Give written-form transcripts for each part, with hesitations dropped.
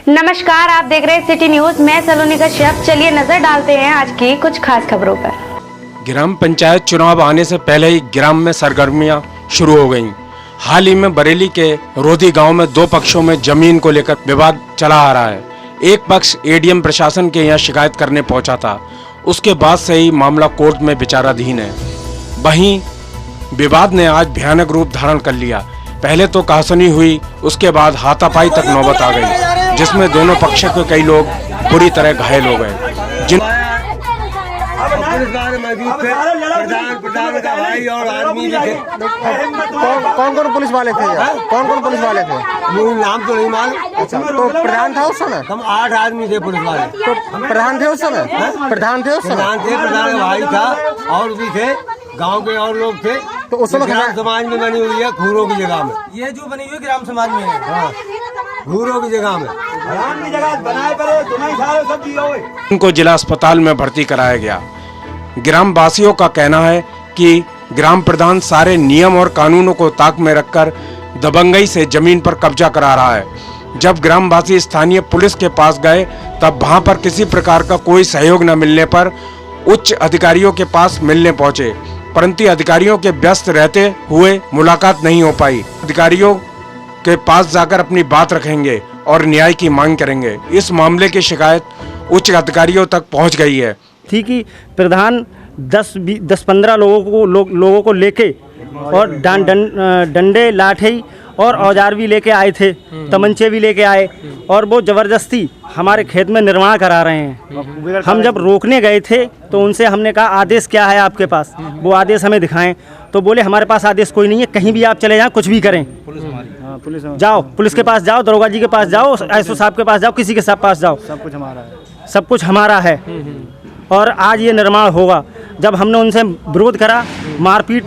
नमस्कार, आप देख रहे हैं सिटी न्यूज। मैं सलोनी कश्यप। चलिए नजर डालते हैं आज की कुछ खास खबरों पर। ग्राम पंचायत चुनाव आने से पहले ही ग्राम में सरगर्मियां शुरू हो गईं। हाल ही में बरेली के रोधी गांव में दो पक्षों में जमीन को लेकर विवाद चला आ रहा है। एक पक्ष एडीएम प्रशासन के यहाँ शिकायत करने पहुंचा था, उसके बाद से ही मामला कोर्ट में विचाराधीन है। वहीं विवाद ने आज भयानक रूप धारण कर लिया। पहले तो कहासुनी हुई, उसके बाद हाथापाई तक नौबत आ गई, जिसमें दोनों पक्षों के कई लोग बुरी तरह घायल हो गए। जिन प्रधान का भाई और आदमी थे। कौन कौन पुलिस वाले थे? कौन कौन पुलिस वाले थे? मुझे नाम तो नहीं मालूम। अच्छा, तो प्रधान था उस समय? हम 8 आदमी थे पुलिस वाले। तो प्रधान थे उस समय? प्रधान थे उस समय? प्रधान का भाई था और भी थे, गांव के और लोग थे। तो उस समय ग्राम समाज में बनी हुई है, खूरों की जगह में। ये जो बनी हुई ग्राम समाज में है, हाँ, खूरों की जगह में उनको जिला अस्पताल में भर्ती कराया गया। ग्राम वासियों का कहना है कि ग्राम प्रधान सारे नियम और कानूनों को ताक में रखकर दबंगई से जमीन पर कब्जा करा रहा है। जब ग्रामवासी स्थानीय पुलिस के पास गए तब वहां पर किसी प्रकार का कोई सहयोग न मिलने पर उच्च अधिकारियों के पास मिलने पहुंचे, परंतु अधिकारियों के व्यस्त रहते हुए मुलाकात नहीं हो पाई। अधिकारियों के पास जाकर अपनी बात रखेंगे और न्याय की मांग करेंगे। इस मामले की शिकायत उच्च अधिकारियों तक पहुंच गई है। थी कि प्रधान 10-15 लोगों को लेके और डंडे लाठी और औजार भी लेके आए थे, तमंचे भी लेके आए और वो ज़बरदस्ती हमारे खेत में निर्माण करा रहे हैं। हम जब रोकने गए थे तो उनसे हमने कहा आदेश क्या है आपके पास, वो आदेश हमें दिखाएं। तो बोले हमारे पास आदेश कोई नहीं है, कहीं भी आप चले जाएं, कुछ भी करें, जाओ पुलिस के पास जाओ, दरोगा जी के पास जाओ, एसओ साहब के पास जाओ, किसी के साथ पास जाओ, सब कुछ हमारा है और आज ये निर्माण होगा। जब हमने उनसे विरोध करा, मारपीट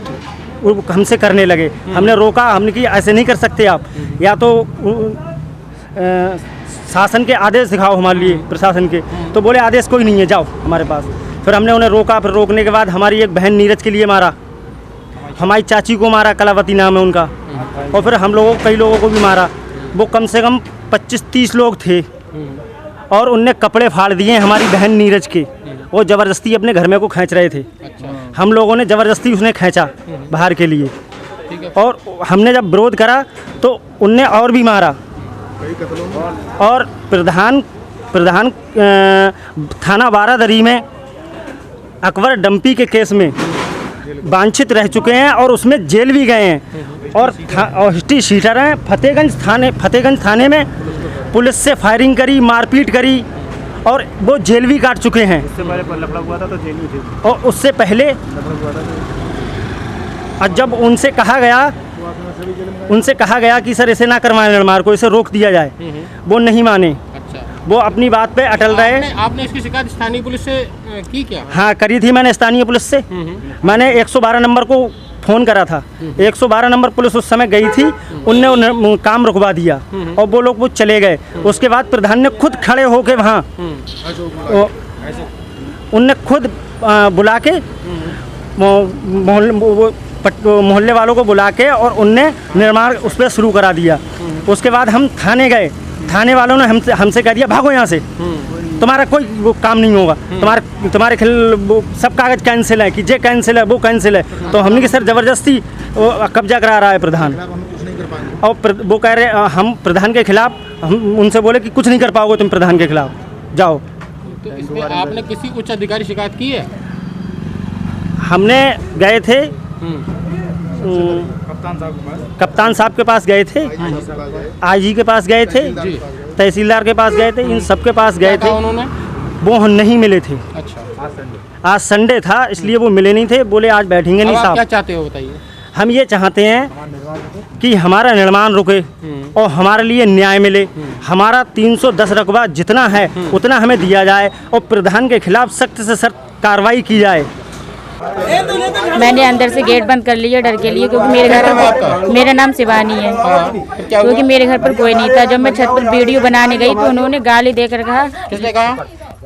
हमसे करने लगे। हमने रोका, हमने कि ऐसे नहीं कर सकते आप, या तो शासन के आदेश दिखाओ हमारे लिए, प्रशासन के। तो बोले आदेश कोई नहीं है, जाओ हमारे पास। फिर हमने उन्हें रोका, फिर रोकने के बाद हमारी एक बहन नीरज के लिए मारा, हमारी चाची को मारा, कलावती नाम है उनका, और फिर हम लोगों कई लोगों को भी मारा। वो कम से कम 25-30 लोग थे और उनने कपड़े फाड़ दिए हमारी बहन नीरज के। वो ज़बरदस्ती अपने घर में को खींच रहे थे। हम लोगों ने ज़बरदस्ती उसने खींचा बाहर के लिए, और हमने जब विरोध करा तो उनने और भी मारा। और प्रधान थाना बारादरी में अकबर डंपी के केस में वांछित रह चुके हैं और उसमें जेल भी गए हैं। और हिस्ट्री शीटर हैं। फतेहगंज थाने में पुलिस से फायरिंग करी, मारपीट करी और वो जेल भी काट चुके हैं। उससे पहले लफड़ा हुआ था तो जेल भी थे। और उससे पहले जब उनसे कहा गया कि सर इसे ना करवाएं, निर्माण को इसे रोक दिया जाए, वो नहीं माने। अच्छा। वो अपनी बात पे अटल रहे। आपने इसकी शिकायत स्थानीय पुलिस से की क्या? हाँ, करी थी मैंने स्थानीय पुलिस से। मैंने 112 नंबर को फ़ोन करा था। 112 नंबर पुलिस उस समय गई थी, उनने काम रुकवा दिया और वो लोग वो चले गए। उसके बाद प्रधान ने खुद खड़े होके वहाँ उनने खुद बुला के मोहल्ले वालों को बुला के और उनने निर्माण उस पर शुरू करा दिया। उसके बाद हम थाने गए, थाने वालों ने हमसे कह दिया भागो यहाँ से, तुम्हारा कोई वो काम नहीं होगा, तुम्हारे खिलाफ सब कागज कैंसिल है, कि जे कैंसिल है वो कैंसिल है। तो हमने कि सर ज़बरदस्ती कब्जा करा रहा है प्रधान, और वो कह रहे हम प्रधान के खिलाफ। हम उनसे बोले कि कुछ नहीं कर पाओगे तुम प्रधान के खिलाफ, जाओ। तो इसमें आपने किसी उच्च अधिकारी शिकायत की है? हमने गए थे कप्तान साहब के पास गए थे, आईजी के पास गए थे, तहसीलदार के पास गए थे, इन सब के पास गए थे। उन्होंने वो नहीं मिले थे। अच्छा, आज संडे था इसलिए वो मिले नहीं थे। बोले आज बैठेंगे नहीं साहब। क्या चाहते हो बताइए? हम ये चाहते हैं कि हमारा निर्माण रुके और हमारे लिए न्याय मिले। हमारा 310 रकबा जितना है उतना हमें दिया जाए और प्रधान के खिलाफ सख्त से सख्त कार्रवाई की जाए। मैंने अंदर से गेट बंद कर लिया डर के लिए, क्योंकि मेरे घर पर, मेरा नाम शिवानी है, क्योंकि मेरे घर पर कोई नहीं था। जब मैं छत पर वीडियो बनाने गई तो उन्होंने गाली देकर कहा, किसने कहा?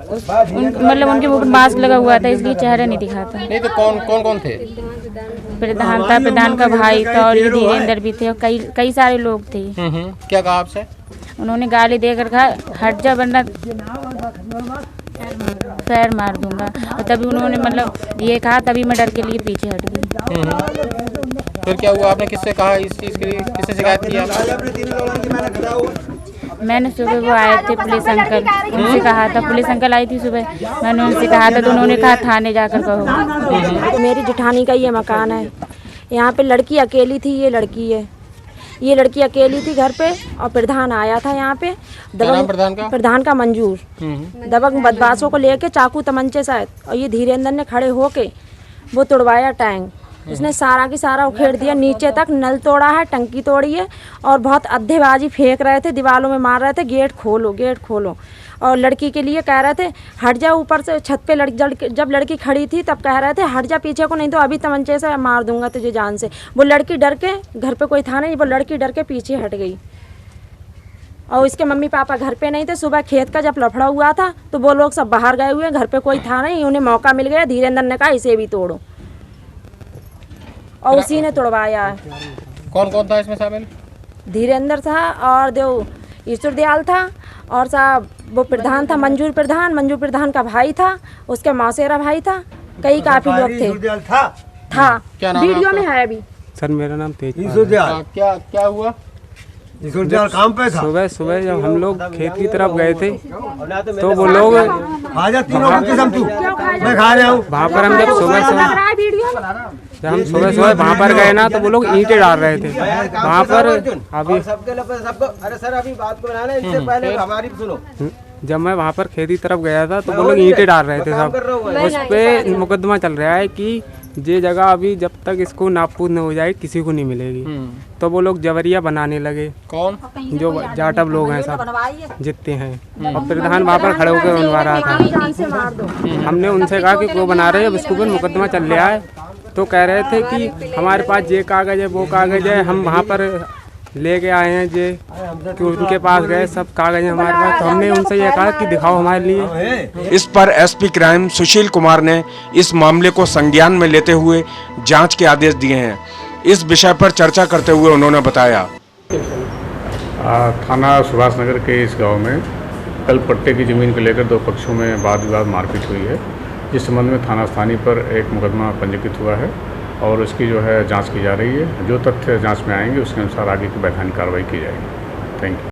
मतलब उनके मुंह पर मास्क लगा हुआ था इसलिए चेहरा नहीं दिखाता। नहीं तो कौन कौन थे? प्रधान था, प्रधान का भाई था और ये धीरेन्द्र भी थे और कई सारे लोग थे। क्या कहा आपसे? उन्होंने गाली देकर कहा हट जा वरना पैर मार दूंगा, और तभी उन्होंने मतलब ये कहा, तभी मैं डर के लिए पीछे हट गई। फिर क्या हुआ? आपने किससे कहा इस चीज़ के लिए? किससे शिकायत किया? मैंने सुबह वो आए थे पुलिस अंकल, उनसे कहा था, पुलिस अंकल आई थी सुबह, मैंने उनसे कहा था तो उन्होंने कहा थाने जाकर कहो। मेरी जेठानी का ये मकान है, यहाँ पे लड़की अकेली थी, ये लड़की अकेली थी घर पे और प्रधान आया था यहाँ पे। प्रधान का मंजूर दबंग बदमाशों को लेके चाकू तमंचे शायद, और ये धीरेन्द्र ने खड़े होके वो तोड़वाया टैंक। इसने सारा की सारा उखेड़ दिया, नीचे तक नल तोड़ा है, टंकी तोड़ी है और बहुत अद्धेबाजी फेंक रहे थे, दीवारों में मार रहे थे, गेट खोलो। और लड़की के लिए कह रहे थे हट जा, ऊपर से छत पे जब लड़की खड़ी थी तब कह रहे थे हट जा पीछे को, नहीं तो अभी तमंचे से मार दूंगा तुझे जान से। वो लड़की डर के, घर पे कोई था नहीं, वो लड़की डर के पीछे हट गई। और इसके मम्मी पापा घर पे नहीं थे। सुबह खेत का जब लफड़ा हुआ था तो वो लोग सब बाहर गए हुए, घर पे कोई था नहीं, उन्हें मौका मिल गया। धीरेन्द्र ने कहा इसे भी तोड़ो और उसी ने तोड़वाया है। कौन कौन था इसमें शामिल? धीरेन्द्र था और देव ईश्वर दयाल था और साहब वो प्रधान था, मंजूर प्रधान का भाई था, उसके मौसेरा भाई था, कई काफी लोग थे। था क्या नाम वीडियो में है अभी। सर मेरा नाम तेज। क्या हुआ? काम पे था। सुबह जब हम लोग खेत की तरफ गए थे तो वो लोग खा जा तीनों मैं खा रहा हूँ। वहाँ पर हम जब सुबह वहाँ पर गए ना तो वो लोग ईंटें डाल रहे थे वहाँ पर। अभी अरे सर अभी बात को बनाना, इससे पहले हमारी सुनो। जब मैं वहाँ पर खेती तरफ गया था तो वो लोग ईंटें डाल रहे थे सब। उस पे मुकदमा चल रहा है कि ये जगह अभी जब तक इसको नापूद न हो जाए किसी को नहीं मिलेगी। तो वो लोग जबरिया बनाने लगे। कौन? जो जाटव लोग हैं सब जितने हैं। और प्रधान वहाँ पर खड़े होकर बनवा रहा था। हमने उनसे कहा कि वो बना रहे हैं, अब इसके ऊपर मुकदमा चल रहा है। तो कह रहे थे कि हमारे पास ये कागज़ है वो कागज़ है, हम वहाँ पर लेके आए हैं जे कि उनके पास गए सब कागज़ हमारे पास। तो हमने उनसे ये कहा कि दिखाओ हमारे लिए। इस पर एसपी क्राइम सुशील कुमार ने इस मामले को संज्ञान में लेते हुए जांच के आदेश दिए हैं। इस विषय पर चर्चा करते हुए उन्होंने बताया, थाना सुभाष नगर के इस गांव में कल पट्टे की ज़मीन को लेकर दो पक्षों में वाद विवाद मारपीट हुई है। इस संबंध में थाना स्थानीय पर एक मुकदमा पंजीकृत हुआ है और उसकी जो है जांच की जा रही है। जो तथ्य जांच में आएंगे उसके अनुसार आगे की वैधानिक कार्रवाई की जाएगी। Thank you.